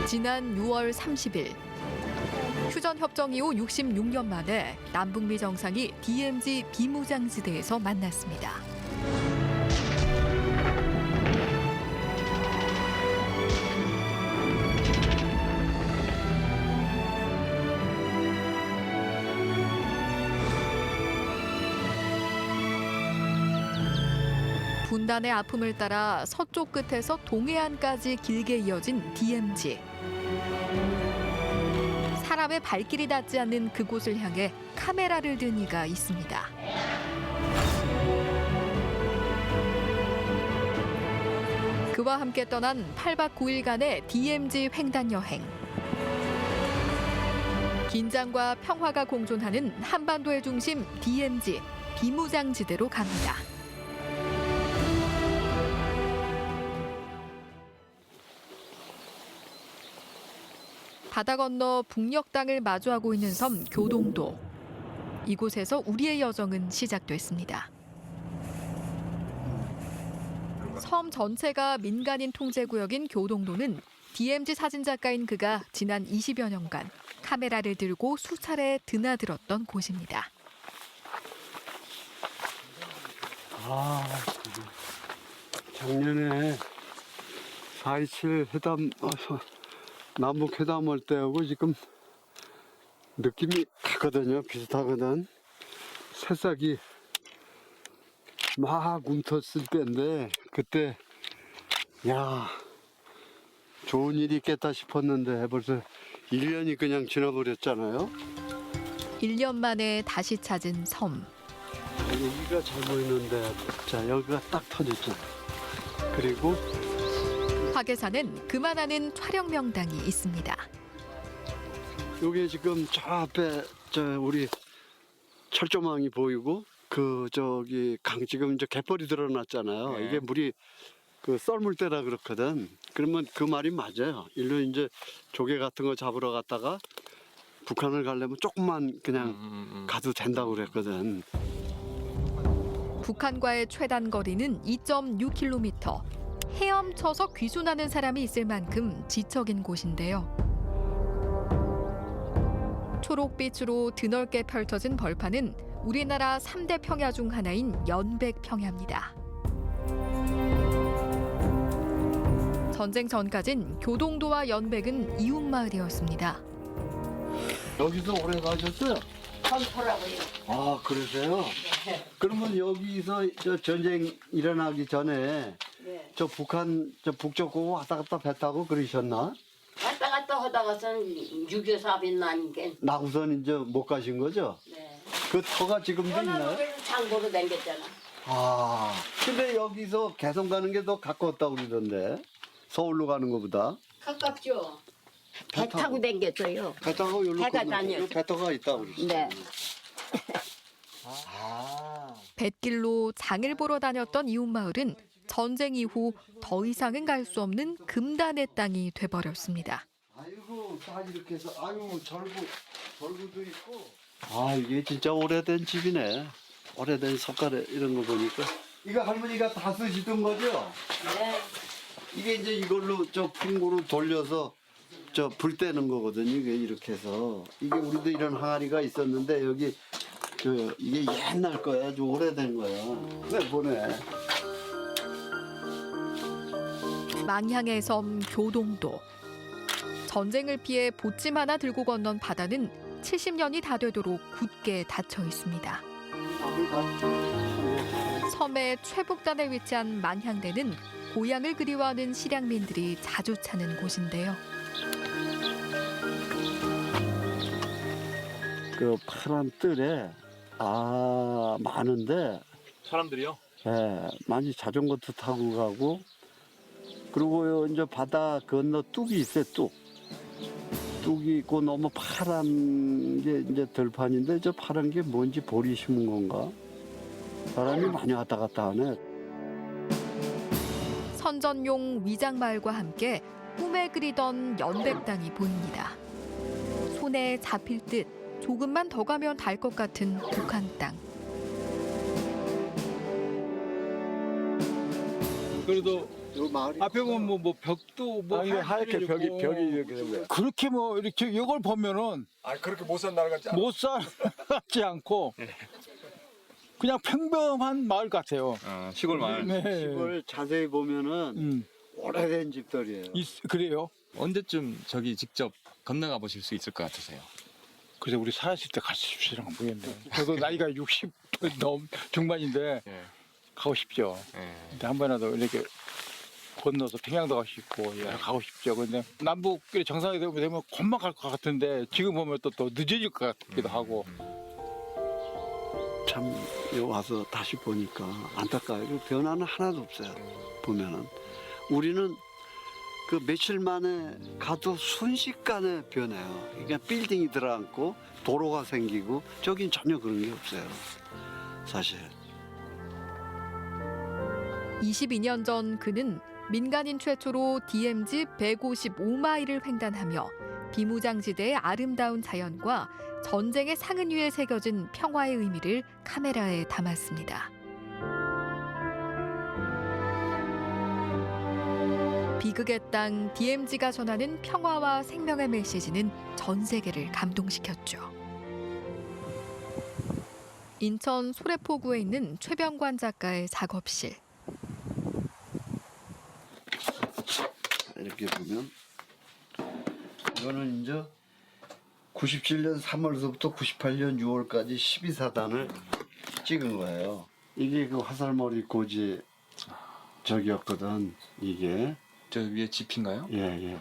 지난 6월 30일 휴전협정 이후 66년 만에 남북미 정상이 DMZ 비무장지대에서 만났습니다. 분단의 아픔을 따라 서쪽 끝에서 동해안까지 길게 이어진 DMZ. 사람의 발길이 닿지 않는 그곳을 향해 카메라를 든 이가 있습니다. 그와 함께 떠난 8박 9일간의 DMZ 횡단 여행. 긴장과 평화가 공존하는 한반도의 중심 DMZ 비무장지대로 갑니다. 바다 건너 북녘 땅을 마주하고 있는 섬 교동도. 이곳에서 우리의 여정은 시작됐습니다. 섬 전체가 민간인 통제구역인 교동도는 DMZ 사진작가인 그가 지난 20여 년간 카메라를 들고 수차례 드나들었던 곳입니다. 작년에 4.27 회담 남북 회담할 때하고 지금 느낌이 같거든요. 비슷하거든. 새싹이 막 움텄을 때인데 그때 야 좋은 일이 있겠다 싶었는데 벌써 1년이 그냥 지나버렸잖아요. 1년 만에 다시 찾은 섬. 여기가 잘 보이는데 자 여기가 딱 터졌죠. 그리고 화계산은 그만하는 촬영 명당이 있습니다. 여기 지금 저 앞에 우리 철조망이 보이고 그 저기 강 지금 이제 갯벌이 드러났잖아요. 네. 이게 물이 그 썰물 때라 그렇거든. 그러면 그 말이 맞아요. 일로 이제 조개 같은 거 잡으러 갔다가 북한을 가려면 조금만 그냥 가도 된다고 그랬거든. 북한과의 최단 거리는 2.6km. 헤엄쳐서 귀순하는 사람이 있을 만큼 지척인 곳인데요. 초록빛으로 드넓게 펼쳐진 벌판은 우리나라 3대 평야 중 하나인 연백평야입니다. 전쟁 전까진 교동도와 연백은 이웃마을이었습니다. 여기서 오래 가셨어요? 건포라고요. 아 그러세요? 그러면 여기서 저 전쟁 일어나기 전에 네. 저 북한 저 북쪽 고 왔다 갔다 배 타고 그러셨나? 왔다 갔다 하다가선 6.25 사변 나니까. 나고선 이제 못 가신 거죠? 네. 그 터가 지금도 있나요? 연합을 장보러 다녔잖아. 아 근데 여기서 개성 가는 게 더 가까웠다고 그러던데 서울로 가는 것보다 가깝죠. 배 타고 다녔어요. 배 타고 여기로 배가 건너서 다녀요. 배 타고 있다고 그러시죠? 네. 뱃길로 장을 보러 다녔던 이웃마을은 전쟁 이후 더 이상은 갈 수 없는 금단의 땅이 돼버렸습니다. 아이고 다 이렇게 해서 아유 절구도 있고 아 이게 진짜 오래된 집이네. 오래된 석가래 이런 거 보니까 이거 할머니가 다 쓰시던 거죠? 네. 이게 이제 이걸로 저 풍구로 돌려서 저 불 떼는 거거든요. 이게 이렇게 해서 이게 우리도 이런 항아리가 있었는데 여기 저 이게 옛날 거야. 아주 오래된 거야. 왜 보내? 망향의 섬 교동도. 전쟁을 피해 보찜 하나 들고 건넌 바다는 70년이 다 되도록 굳게 닫혀 있습니다. 섬의 최북단에 위치한 만향대는 고향을 그리워하는 실향민들이 자주 찾는 곳인데요. 그 파란 뜰에 많은데 사람들이요? 예, 많이 자전거도 타고 가고 그리고 이제 바다 건너 뚝이 있어요. 뚝이 있고 너무 파란 게 이제 들판인데 저 파란 게 뭔지 보리 심은 건가? 사람이 많이 왔다 갔다 하네. 선전용 위장마을과 함께 꿈에 그리던 연백당이 보입니다. 손에 잡힐 듯 조금만 더 가면 닿을 것 같은 북한 땅. 그래도 요 마을이 앞에 보면 뭐 벽도 뭐 이게 하얗게 벽이 이렇게 된 거야. 그렇게 뭐 이렇게 이걸 보면은 아 그렇게 못 산다는 거지. 못 살지 않고 그냥 평범한 마을 같아요. 시골 마을. 네. 집을 자세히 보면은 오래된 집들이에요. 그래요. 언제쯤 저기 직접 건너가 보실 수 있을 것 같으세요? 그래서 우리 살았을 때 같이 싶지는 모르겠네요. 저도 나이가 60 중반인데 예. 가고 싶죠. 예. 근데 한 번이라도 이렇게 건너서 평양도 가고 싶고 가고 싶죠. 근데 남북 정상이 되면 곧만 갈 것 같은데 지금 보면 또 늦어질 것 같기도 하고. 참 여기 와서 다시 보니까 안타까워요. 변화는 하나도 없어요. 보면은 우리는 그 며칠 만에 가도 순식간에 변해요. 그러니까 빌딩이 들어앉고 도로가 생기고 저긴 전혀 그런 게 없어요. 사실. 22년 전 그는 민간인 최초로 DMZ 155마일을 횡단하며 비무장지대의 아름다운 자연과 전쟁의 상흔 위에 새겨진 평화의 의미를 카메라에 담았습니다. 비극의 땅 DMZ가 전하는 평화와 생명의 메시지는 전 세계를 감동시켰죠. 인천 소래포구에 있는 최병관 작가의 작업실. 이렇게 보면 이거는 이제 97년 3월서부터 98년 6월까지 12사단을 찍은 거예요. 이게 그 화살머리 고지 저기였거든. 이게 저 위에 집인가요? 예.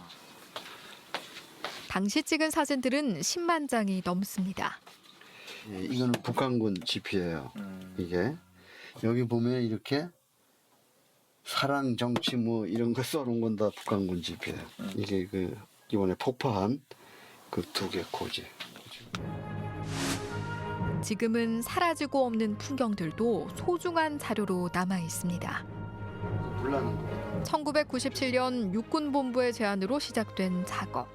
당시 찍은 사진들은 10만 장이 넘습니다. 예, 이거는 북한군 지피예요. 이게 여기 보면 이렇게 사랑 정치 뭐 이런 거 써놓은 건 다 북한군 지피예요. 이게 그 이번에 폭파한 그 2개 고지. 지금은 사라지고 없는 풍경들도 소중한 자료로 남아 있습니다. 불나는 거. 1997년 육군본부의 제안으로 시작된 작업.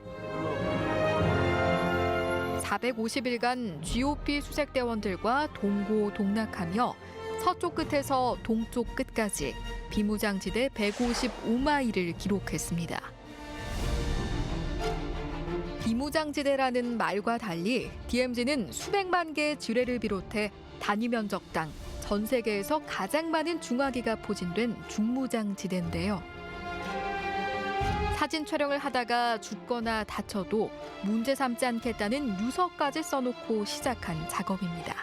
450일간 GOP 수색대원들과 동고동락하며 서쪽 끝에서 동쪽 끝까지 비무장지대 155마일을 기록했습니다. 비무장지대라는 말과 달리 DMZ는 수백만 개의 지뢰를 비롯해 단위 면적당 전 세계에서 가장 많은 중화기가 포진된 중무장지대인데요. 사진 촬영을 하다가 죽거나 다쳐도 문제 삼지 않겠다는 유서까지 써놓고 시작한 작업입니다.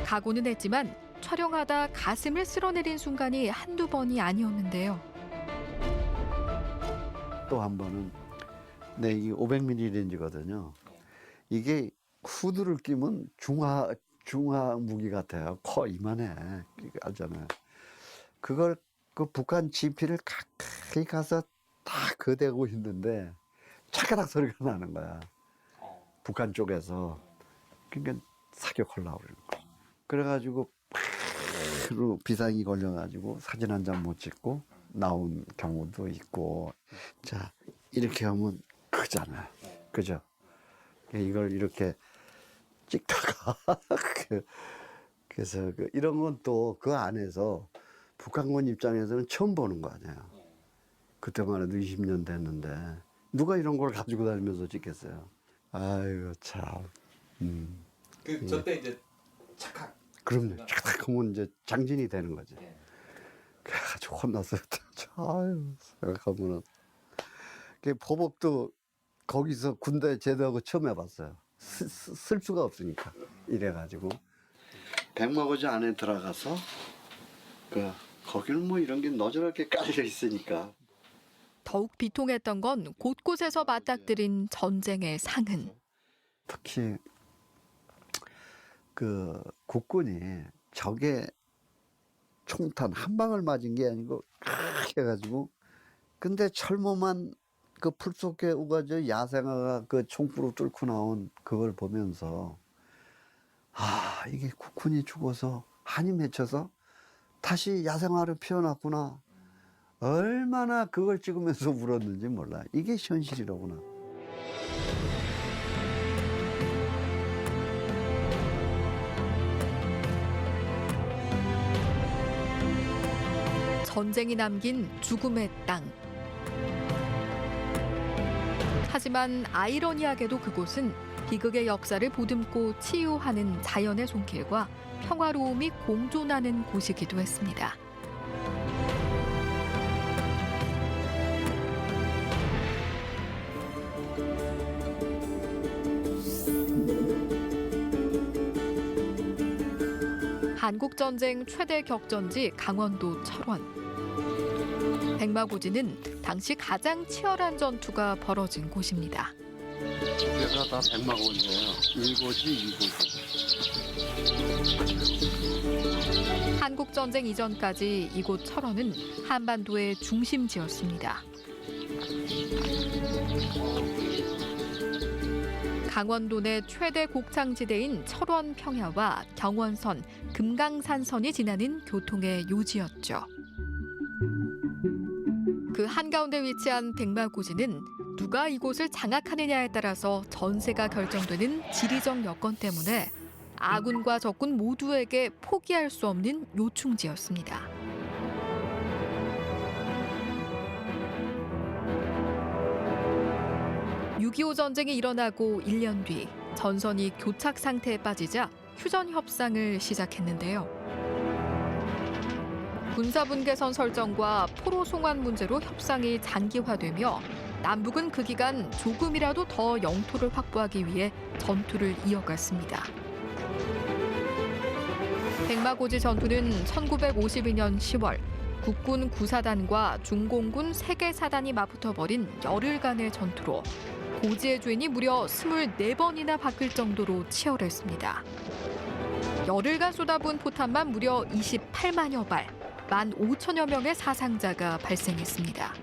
각오는 했지만 촬영하다 가슴을 쓸어내린 순간이 한두 번이 아니었는데요. 또 한 번은 이게 500mm 렌즈거든요. 이게 후드를 끼면 중화 무기 같아요. 커 이만해. 알잖아요. 그걸 그 북한 지피를 가까이 가서 다 거대고 있는데 차가닥 소리가 나는 거야. 북한 쪽에서. 그러니까 사격하려고 그러는 거야. 그래가지고 바로 비상이 걸려가지고 사진 한 장 못 찍고 나온 경우도 있고. 자, 이렇게 하면 크잖아요. 그죠? 이걸 이렇게 찍다가 그래서 이런 건 또 그 안에서 북한군 입장에서는 처음 보는 거 아니에요. 그때만 해도 20년 됐는데 누가 이런 걸 가지고 다니면서 찍겠어요. 아이고 참. 저때 이제 착각. 그럼요. 착 하면 이제 장진이 되는 거지. 그래가지고 혼났어요. 아유 생각하면은 보복도 거기서 군대 제대하고 처음 해봤어요. 쓸 수가 없으니까 이래가지고 백마고지 안에 들어가서 거기는 뭐 이런 게 너저렇게 깔려 있으니까 더욱 비통했던 건 곳곳에서 맞닥뜨린 전쟁의 상흔. 특히 그 국군이 적의 총탄 한 방을 맞은 게 아니고 해가지고 근데 철모만 그 풀 속에 우가져 야생화가 그 총구로 뚫고 나온 그걸 보면서 아 이게 국군이 죽어서 한이 맺혀서 다시 야생화를 피워놨구나. 얼마나 그걸 찍으면서 울었는지 몰라. 이게 현실이로구나. 전쟁이 남긴 죽음의 땅. 하지만 아이러니하게도 그곳은 비극의 역사를 보듬고 치유하는 자연의 손길과 평화로움이 공존하는 곳이기도 했습니다. 한국전쟁 최대 격전지 강원도 철원. 백마고지는 당시 가장 치열한 전투가 벌어진 곳입니다. 여기가 다 백마고지예요. 1고지, 2고지. 한국전쟁 이전까지 이곳 철원은 한반도의 중심지였습니다. 강원도 내 최대 곡창지대인 철원 평야와 경원선, 금강산선이 지나는 교통의 요지였죠. 그 한가운데 위치한 백마고지는 누가 이곳을 장악하느냐에 따라서 전세가 결정되는 지리적 여건 때문에 아군과 적군 모두에게 포기할 수 없는 요충지였습니다. 6.25 전쟁이 일어나고 1년 뒤 전선이 교착 상태에 빠지자 휴전 협상을 시작했는데요. 군사분계선 설정과 포로 송환 문제로 협상이 장기화되며 남북은 그 기간 조금이라도 더 영토를 확보하기 위해 전투를 이어갔습니다. 백마고지 전투는 1952년 10월 국군 9사단과 중공군 3개 사단이 맞붙어 벌인 열흘간의 전투로 고지의 주인이 무려 24번이나 바뀔 정도로 치열했습니다. 열흘간 쏟아부은 포탄만 무려 28만여 발, 15,000여 명의 사상자가 발생했습니다.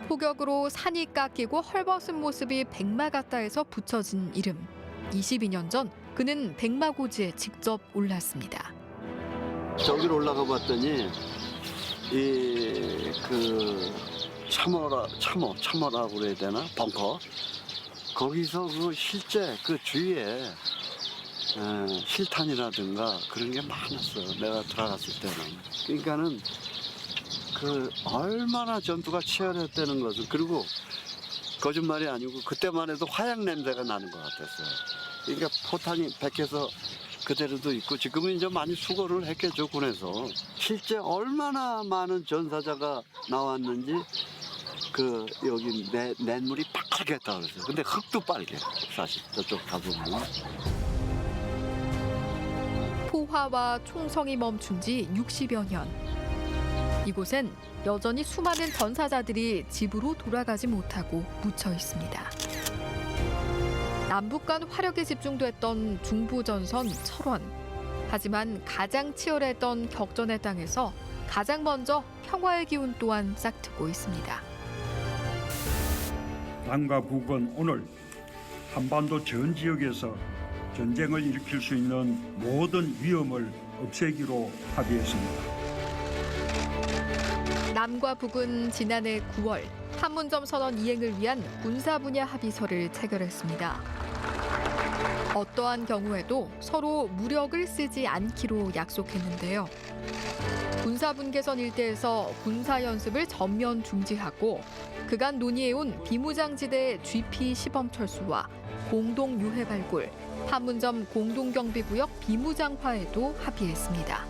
폭격으로 산이 깎이고 헐벗은 모습이 백마 같다 해서 붙여진 이름. 22년 전 그는 백마고지에 직접 올랐습니다. 저기로 올라가 봤더니 참호라고 그래야 되나? 벙커. 거기서 그 실제 그 주위에 실탄이라든가 그런 게 많았어. 내가 들어갔을 때는. 그러니까는 그 얼마나 전투가 치열했다는 것을, 그리고 거짓말이 아니고 그때만 해도 화약 냄새가 나는 것 같았어요. 그러니까 포탄이 백해서 그대로도 있고, 지금은 이제 많이 수거를 했겠죠, 군에서. 실제 얼마나 많은 전사자가 나왔는지 그 여기 냇물이 빨갛다 그랬어요. 근데 흙도 빨개, 사실 저쪽 가보면. 포화와 총성이 멈춘 지 60여 년. 이곳엔 여전히 수많은 전사자들이 집으로 돌아가지 못하고 묻혀 있습니다. 남북 간 화력이 집중됐던 중부전선 철원. 하지만 가장 치열했던 격전의 땅에서 가장 먼저 평화의 기운 또한 싹트고 있습니다. 남과 북은 오늘 한반도 전 지역에서 전쟁을 일으킬 수 있는 모든 위험을 없애기로 합의했습니다. 남과 북은 지난해 9월 판문점 선언 이행을 위한 군사 분야 합의서를 체결했습니다. 어떠한 경우에도 서로 무력을 쓰지 않기로 약속했는데요. 군사 분계선 일대에서 군사 연습을 전면 중지하고 그간 논의해온 비무장지대 GP 시범 철수와 공동 유해 발굴, 판문점 공동경비구역 비무장화에도 합의했습니다.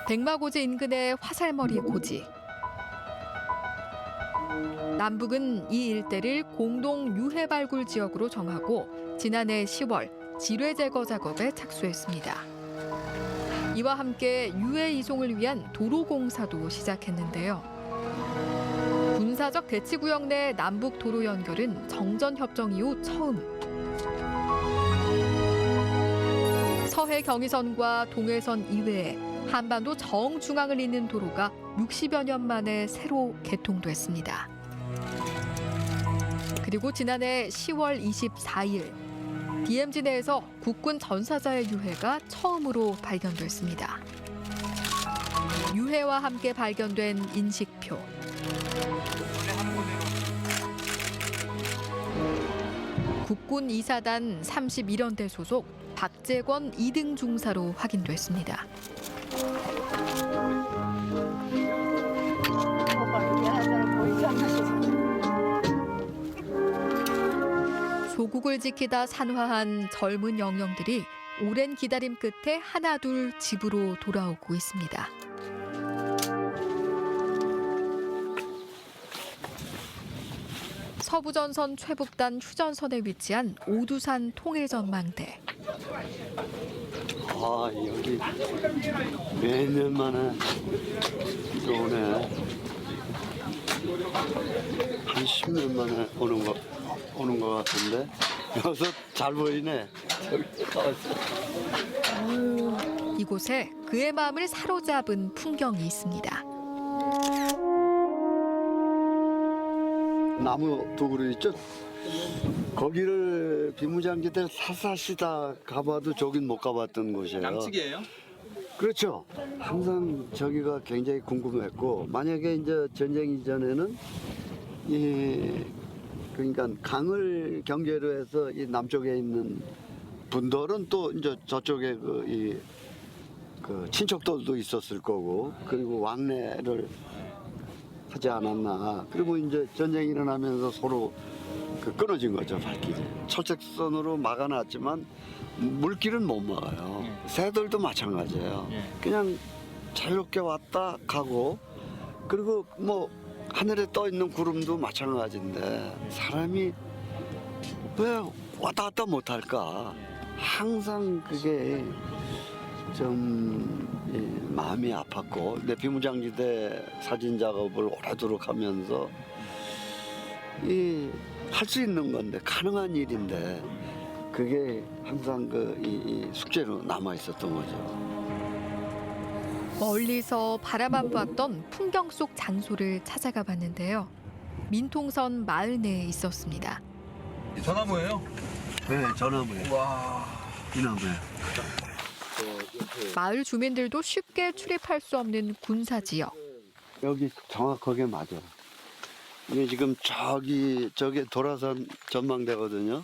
백마고지 인근의 화살머리 고지. 남북은 이 일대를 공동 유해 발굴 지역으로 정하고 지난해 10월 지뢰 제거 작업에 착수했습니다. 이와 함께 유해 이송을 위한 도로 공사도 시작했는데요. 군사적 대치구역 내 남북 도로 연결은 정전협정 이후 처음. 서해 경의선과 동해선 이외에 한반도 정중앙을 잇는 도로가 60여 년 만에 새로 개통됐습니다. 그리고 지난해 10월 24일 DMZ 내에서 국군 전사자의 유해가 처음으로 발견됐습니다. 유해와 함께 발견된 인식표. 국군 2사단 31연대 소속 박재권 2등 중사로 확인됐습니다. 조국을 지키다 산화한 젊은 영령들이 오랜 기다림 끝에 하나둘 집으로 돌아오고 있습니다. 서부전선 최북단 휴전선에 위치한 오두산 통일전망대. 아, 여기 몇 년 만에 오네. 한 10년 만에 오는 것 같은데. 여기서 잘 보이네. 이곳에 그의 마음을 사로잡은 풍경이 있습니다. 나무 두 그루 있죠? 거기를 비무장지대 사사시다 가봐도 저긴 못 가봤던 곳이에요. 양측이에요? 그렇죠. 항상 저기가 굉장히 궁금했고, 만약에 이제 전쟁 이전에는 그러니까 강을 경계로 해서 이 남쪽에 있는 분들은 또 이제 저쪽에 그 친척들도 있었을 거고, 그리고 왕래를 하지 않았나. 그리고 이제 전쟁이 일어나면서 서로 끊어진 거죠, 발길이. 철책선으로 막아놨지만 물길은 못 막아요. 새들도 마찬가지예요. 그냥 자유롭게 왔다 가고, 그리고 뭐 하늘에 떠 있는 구름도 마찬가지인데 사람이 왜 왔다 갔다 못할까? 항상 그게 좀 마음이 아팠고, 내 비무장지대 사진 작업을 오래도록 하면서 할 수 있는 건데, 가능한 일인데, 그게 항상 이 숙제로 남아 있었던 거죠. 멀리서 바라만 봤던 풍경 속 장소를 찾아가 봤는데요. 민통선 마을 내에 있었습니다. 전화무예요? 네, 전화무예요. 와. 이 나무예요. 마을 주민들도 쉽게 출입할 수 없는 군사 지역. 여기 정확하게 맞아. 이게 지금 저기 도라산 전망대거든요.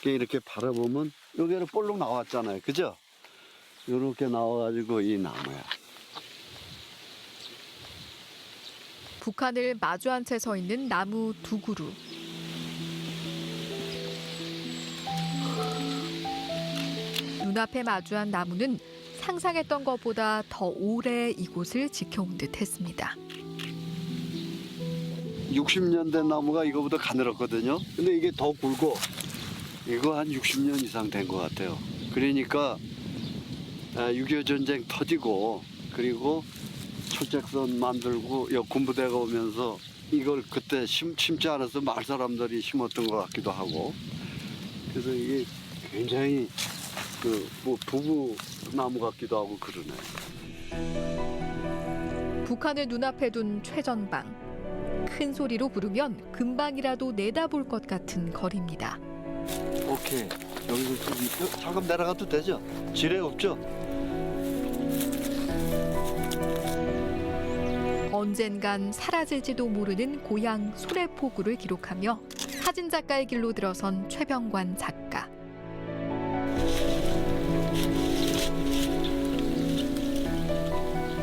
이렇게 바라보면 여기를 볼록 나왔잖아요, 그죠? 이렇게 나와가지고 이 나무야. 북한을 마주한 채 서 있는 나무 두 그루. 눈앞에 마주한 나무는 상상했던 것보다 더 오래 이곳을 지켜온 듯 했습니다. 60년 된 나무가 이거보다 가늘었거든요. 근데 이게 더 굵고, 이거 한 60년 이상 된 것 같아요. 그러니까 6.25 전쟁 터지고, 그리고 철책선 만들고 군부대가 오면서 이걸 그때 심지 않아서 마을 사람들이 심었던 것 같기도 하고, 그래서 이게 굉장히 뭐 부부 나무 같기도 하고 그러네. 북한을 눈앞에 둔 최전방. 큰 소리로 부르면 금방이라도 내다볼 것 같은 거리입니다. 오케이. 여기서 잠깐 내려가도 되죠? 지뢰 없죠? 언젠간 사라질지도 모르는 고향 소래포구를 기록하며 사진작가의 길로 들어선 최병관 작가.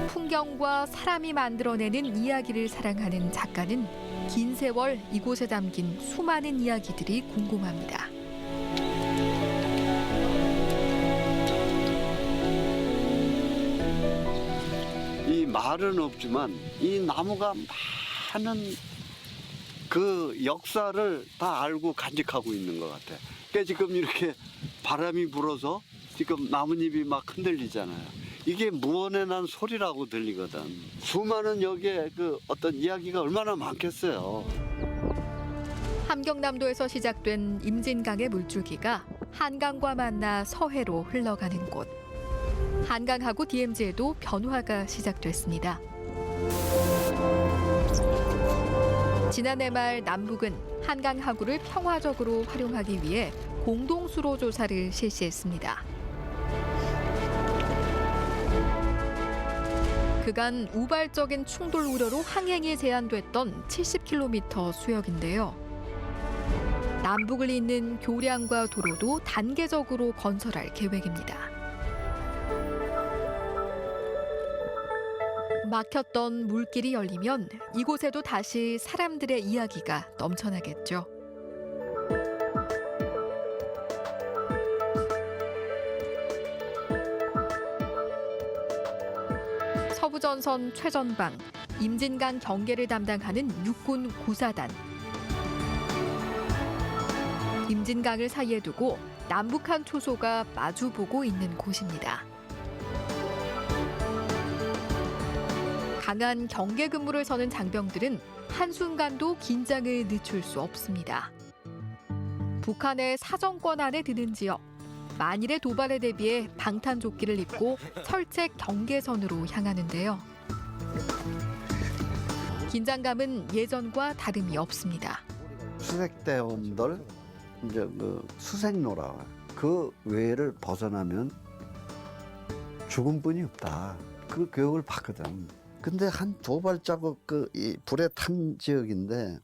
풍경과 사람이 만들어내는 이야기를 사랑하는 작가는 긴 세월 이곳에 담긴 수많은 이야기들이 궁금합니다. 이 말은 없지만 이 나무가 많은 그 역사를 다 알고 간직하고 있는 것 같아. 그러니까 지금 이렇게 바람이 불어서 지금 나뭇잎이 막 흔들리잖아요. 이게 무언의 난 소리라고 들리거든. 수많은 여기에 어떤 이야기가 얼마나 많겠어요. 함경남도에서 시작된 임진강의 물줄기가 한강과 만나 서해로 흘러가는 곳. 한강하고 DMZ에도 변화가 시작됐습니다. 지난해 말 남북은 한강 하구를 평화적으로 활용하기 위해 공동수로 조사를 실시했습니다. 그간 우발적인 충돌 우려로 항행이 제한됐던 70km 수역인데요. 남북을 잇는 교량과 도로도 단계적으로 건설할 계획입니다. 막혔던 물길이 열리면 이곳에도 다시 사람들의 이야기가 넘쳐나겠죠. 서부전선 최전방, 임진강 경계를 담당하는 육군 구사단. 임진강을 사이에 두고 남북한 초소가 마주보고 있는 곳입니다. 강한 경계 근무를 서는 장병들은 한순간도 긴장을 늦출 수 없습니다. 북한의 사정권 안에 드는 지역, 만일의 도발에 대비해 방탄조끼를 입고 철책 경계선으로 향하는데요. 긴장감은 예전과 다름이 없습니다. 수색대원들 이제 그 수색로라 그 외를 벗어나면 죽음뿐이 없다. 그 교육을 받거든. 근데 한 두 발자국 이 불에 탄 지역인데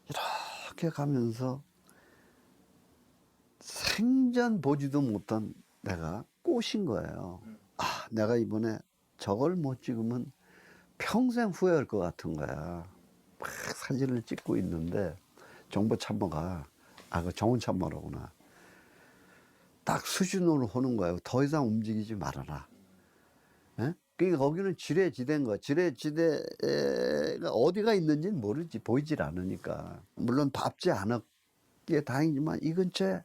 이렇게 가면서 생전 보지도 못한 내가 꼬신 거예요. 아, 내가 이번에 저걸 못 찍으면 평생 후회할 것 같은 거야. 막 사진을 찍고 있는데 정보 참모가 그 정훈 참모라구나. 딱 수준으로 하는 거예요. 더 이상 움직이지 말아라. 예? 그러니까 거기는 지뢰지대인 거야. 지뢰지대가 어디가 있는지는 모르지. 보이질 않으니까. 물론 밟지 않았기에 다행이지만 이 근처에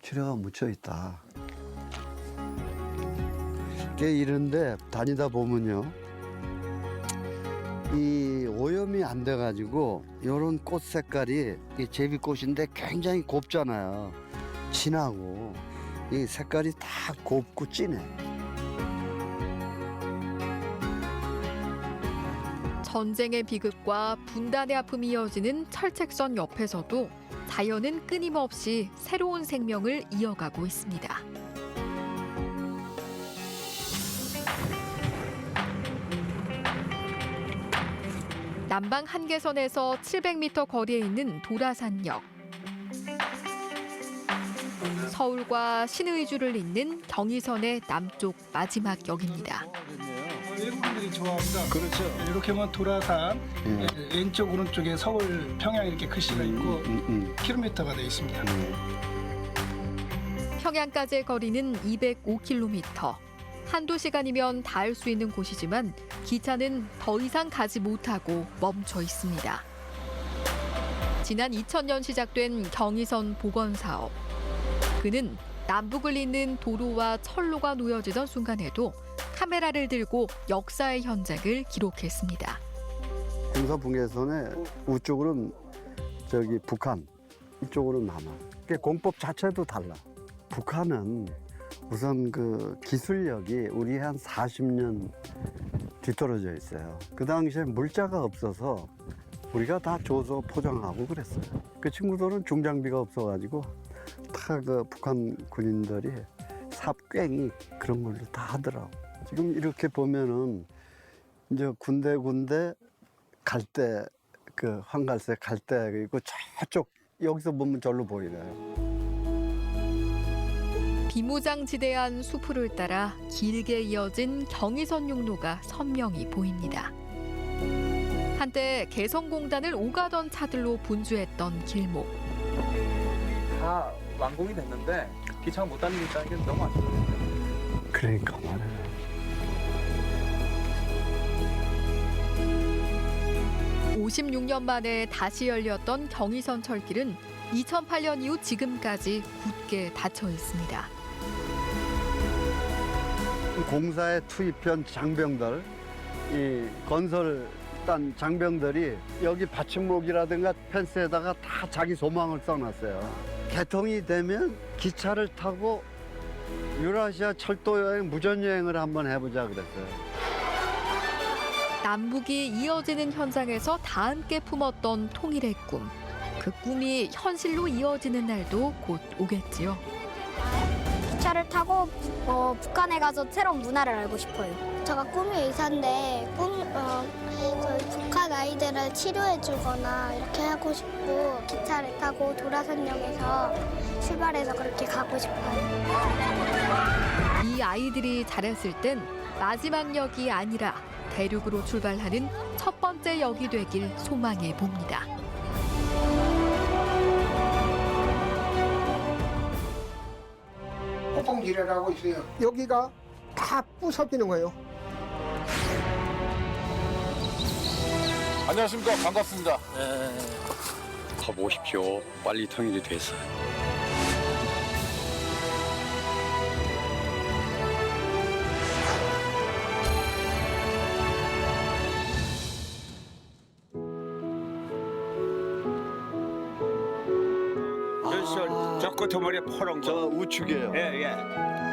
지뢰가 묻혀 있다. 이런데 다니다 보면요. 이 오염이 안 돼가지고 이런 꽃 색깔이 이 제비꽃인데 굉장히 곱잖아요. 진하고 이 색깔이 다 곱고 진해. 전쟁의 비극과 분단의 아픔이 이어지는 철책선 옆에서도 자연은 끊임없이 새로운 생명을 이어가고 있습니다. 남방 한계선에서 700m 거리에 있는 도라산역. 서울과 신의주를 잇는 경의선의 남쪽 마지막 역입니다. 외국인들이 좋아합니다. 그렇죠. 이렇게 보면 도라산 왼쪽 오른쪽에 서울 평양 이렇게 글씨가 있고 킬로미터가 되어 있습니다. 평양까지의 거리는 205km. 한두 시간이면 닿을 수 있는 곳이지만 기차는 더 이상 가지 못하고 멈춰 있습니다. 지난 2000년 시작된 경의선 복원 사업. 그는 남북을 잇는 도로와 철로가 놓여지던 순간에도 카메라를 들고 역사의 현장을 기록했습니다. 공사분계선의 우쪽으로는 저기 북한, 이쪽으로는 남한. 공법 자체도 달라. 북한은 우선 그 기술력이 우리 한 40년 뒤떨어져 있어요. 그 당시에 물자가 없어서 우리가 다 줘서 포장하고 그랬어요. 그 친구들은 중장비가 없어가지고 다 그 북한 군인들이 삽괭이 그런 걸로 다 하더라고. 지금 이렇게 보면은 이제 군데 갈 때 그 황갈색 갈 때 있고 저쪽 여기서 보면 절로 보이네요. 비무장지대한 수풀을 따라 길게 이어진 경의선 육로가 선명히 보입니다. 한때 개성공단을 오가던 차들로 분주했던 길목. 다 완공이 됐는데 기차가 못 다니니까 이게 너무 아쉽네요. 그러니까 말이에요. (56년) 만에 다시 열렸던 경의선 철길은 2008년 이후 지금까지 굳게 닫혀 있습니다. 공사에 투입한 장병들, 이 건설단 장병들이 여기 받침목이라든가 펜스에다가 다 자기 소망을 써놨어요. 개통이 되면 기차를 타고 유라시아 철도 여행, 무전 여행을 한번 해보자 그랬어요. 남북이 이어지는 현장에서 다 함께 품었던 통일의 꿈. 그 꿈이 현실로 이어지는 날도 곧 오겠지요. 기차를 타고 북한에 가서 새로운 문화를 알고 싶어요. 제가 꿈이 의사인데 저희 북한 아이들을 치료해주거나 이렇게 하고 싶고 기차를 타고 도라선역에서 출발해서 그렇게 가고 싶어요. 이 아이들이 자랐을 땐 마지막 역이 아니라 대륙으로 출발하는 첫 번째 역이 되길 소망해 봅니다. 호봉지뢰라고 있어요. 여기가 다 부서지는 거예요. 안녕하십니까. 반갑습니다. 가보십시오. 빨리 통일이 돼서. 저 끝머리에 포롱 저 우측이에요. 예.